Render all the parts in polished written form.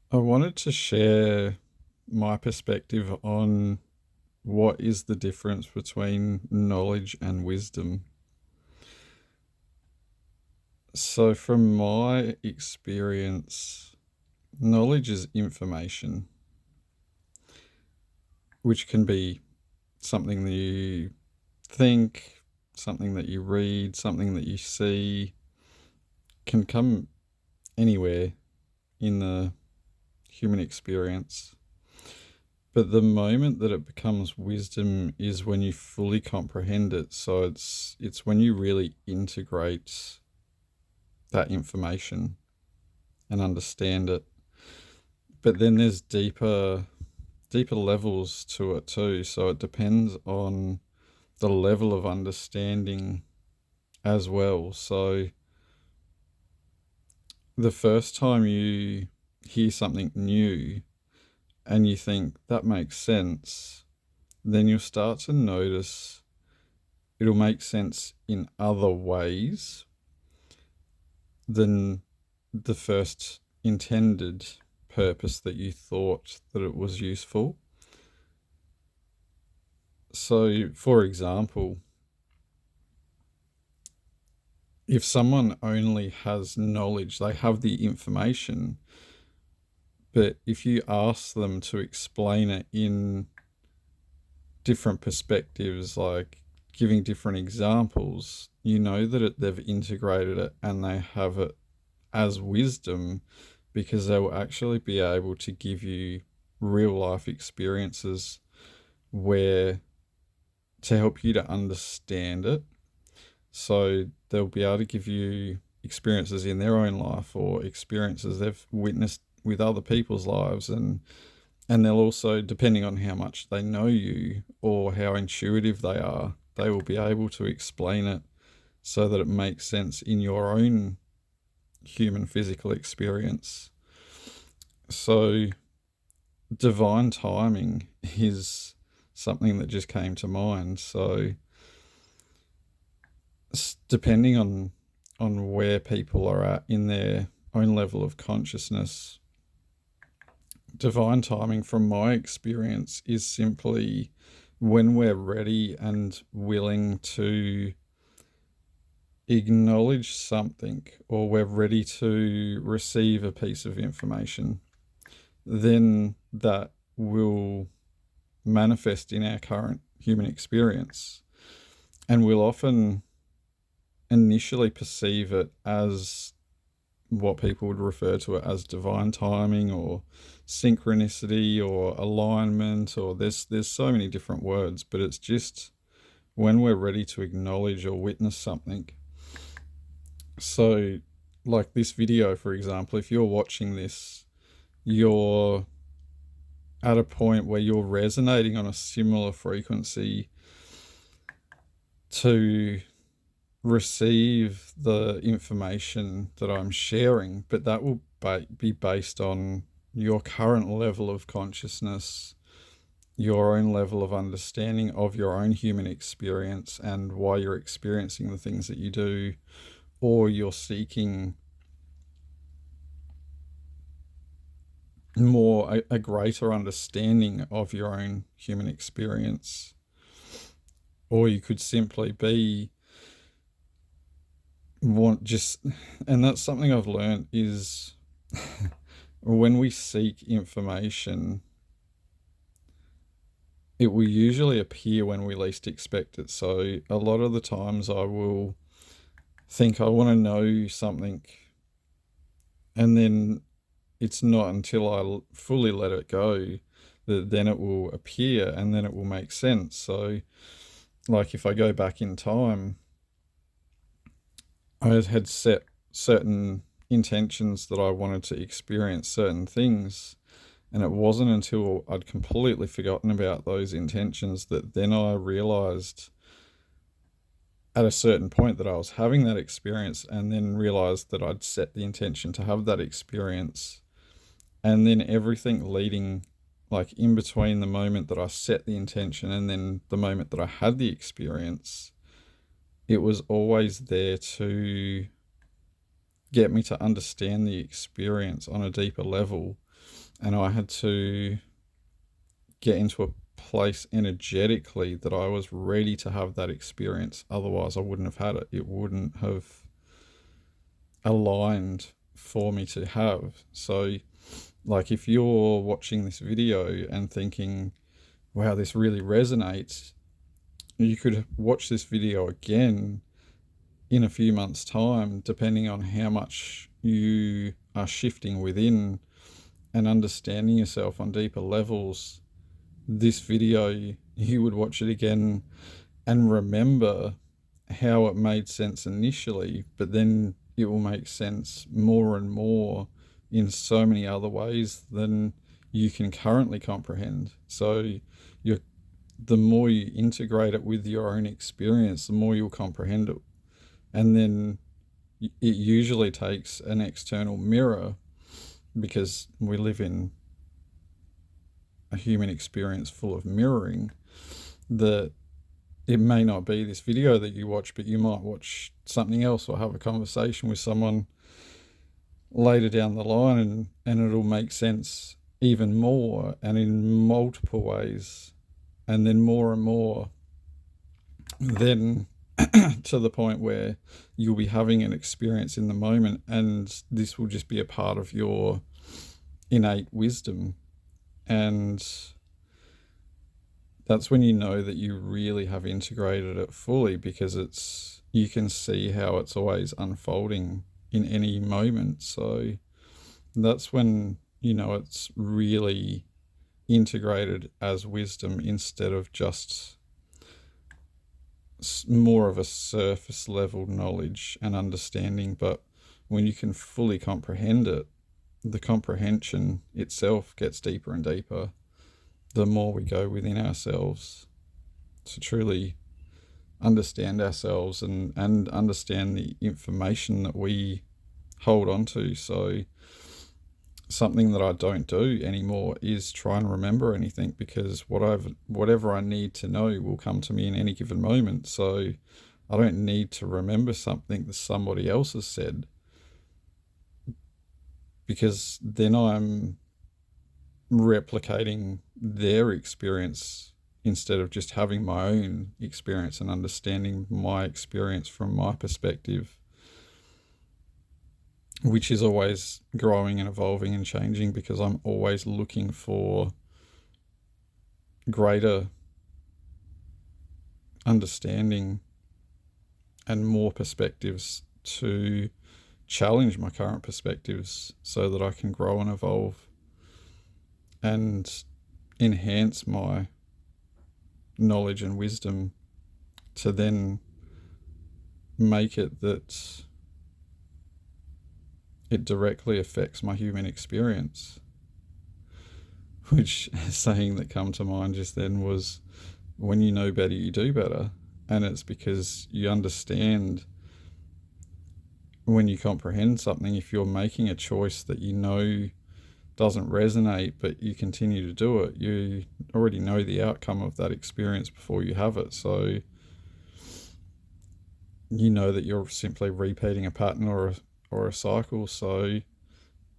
I wanted to share my perspective on what is the difference between knowledge and wisdom. So, from my experience, knowledge is information, which can be something that you think, something that you read, something that you see, can come anywhere in the human experience. But the moment that it becomes wisdom is when you fully comprehend it. So it's when you really integrate that information and understand it. But then there's deeper levels to it too. So it depends on the level of understanding as well. So the first time you hear something new and you think that makes sense, then you'll start to notice it'll make sense in other ways than the first intended purpose that you thought that it was useful. So, for example, if someone only has knowledge, they have the information, but if you ask them to explain it in different perspectives, like giving different examples, you know that they've integrated it and they have it as wisdom because they will actually be able to give you real life experiences where to help you to understand it. So they'll be able to give you experiences in their own life or experiences they've witnessed with other people's lives, and they'll also, depending on how much they know you or how intuitive they are, they will be able to explain it so that it makes sense in your own human physical experience. So divine timing is something that just came to mind. So depending on where people are at in their own level of consciousness, divine timing from my experience is simply when we're ready and willing to acknowledge something, or we're ready to receive a piece of information, then that will manifest in our current human experience. And we'll often initially perceive it as what people would refer to it as divine timing or synchronicity or alignment, or there's so many different words, but it's just when we're ready to acknowledge or witness something. So like this video, for example, if you're watching this, you're at a point where you're resonating on a similar frequency to receive the information that I'm sharing, but that will be based on your current level of consciousness, your own level of understanding of your own human experience and why you're experiencing the things that you do, or you're seeking a greater understanding of your own human experience. Or you could simply be want just, and that's something I've learned is when we seek information, it will usually appear when we least expect it. So a lot of the times I will think I want to know something, and then it's not until I fully let it go that then it will appear and then it will make sense. So, like if I go back in time, I had set certain intentions that I wanted to experience certain things. And it wasn't until I'd completely forgotten about those intentions that then I realized at a certain point that I was having that experience, and then realized that I'd set the intention to have that experience. And then everything leading, like in between the moment that I set the intention and then the moment that I had the experience, it was always there to get me to understand the experience on a deeper level. And I had to get into a place energetically that I was ready to have that experience. Otherwise, I wouldn't have had it. It wouldn't have aligned for me to have. So, like, if you're watching this video and thinking, wow, this really resonates, you could watch this video again in a few months' time, depending on how much you are shifting within and understanding yourself on deeper levels. This video, you would watch it again and remember how it made sense initially, but then it will make sense more and more in so many other ways than you can currently comprehend. So you're the more you integrate it with your own experience, the more you'll comprehend it. And then it usually takes an external mirror, because we live in a human experience full of mirroring, that it may not be this video that you watch, but you might watch something else or have a conversation with someone later down the line, and it'll make sense even more and in multiple ways, and then more and more, then to the point where you'll be having an experience in the moment, and this will just be a part of your innate wisdom. And that's when you know that you really have integrated it fully, because you can see how it's always unfolding in any moment. So that's when you know it's really integrated as wisdom, instead of just more of a surface level knowledge and understanding. But when you can fully comprehend it, the comprehension itself gets deeper and deeper the more we go within ourselves to truly understand ourselves and understand the information that we hold on to. So something that I don't do anymore is try and remember anything, because whatever I need to know will come to me in any given moment. So I don't need to remember something that somebody else has said, because then I'm replicating their experience instead of just having my own experience and understanding my experience from my perspective, which is always growing and evolving and changing, because I'm always looking for greater understanding and more perspectives to challenge my current perspectives so that I can grow and evolve and enhance my knowledge and wisdom, to then make it that it directly affects my human experience. Which saying that come to mind just then was, when you know better, you do better. And it's because you understand, when you comprehend something, if you're making a choice that you know doesn't resonate, but you continue to do it, you already know the outcome of that experience before you have it. So you know that you're simply repeating a pattern or a cycle. So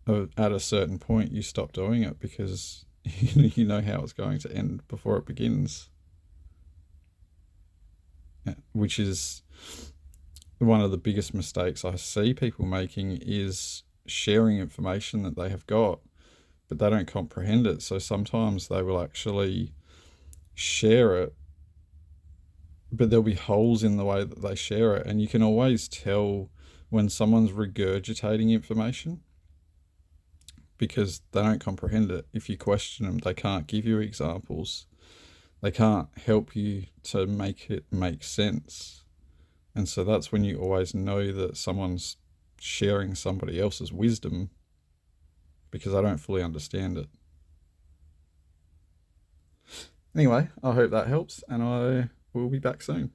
at a certain point, you stop doing it, because you know how it's going to end before it begins, which is one of the biggest mistakes I see people making, is sharing information that they have got, but they don't comprehend it. So sometimes they will actually share it, but there'll be holes in the way that they share it. And you can always tell when someone's regurgitating information, because they don't comprehend it. If you question them, they can't give you examples. They can't help you to make it make sense. And so that's when you always know that someone's sharing somebody else's wisdom, because I don't fully understand it. Anyway, I hope that helps, and I will be back soon.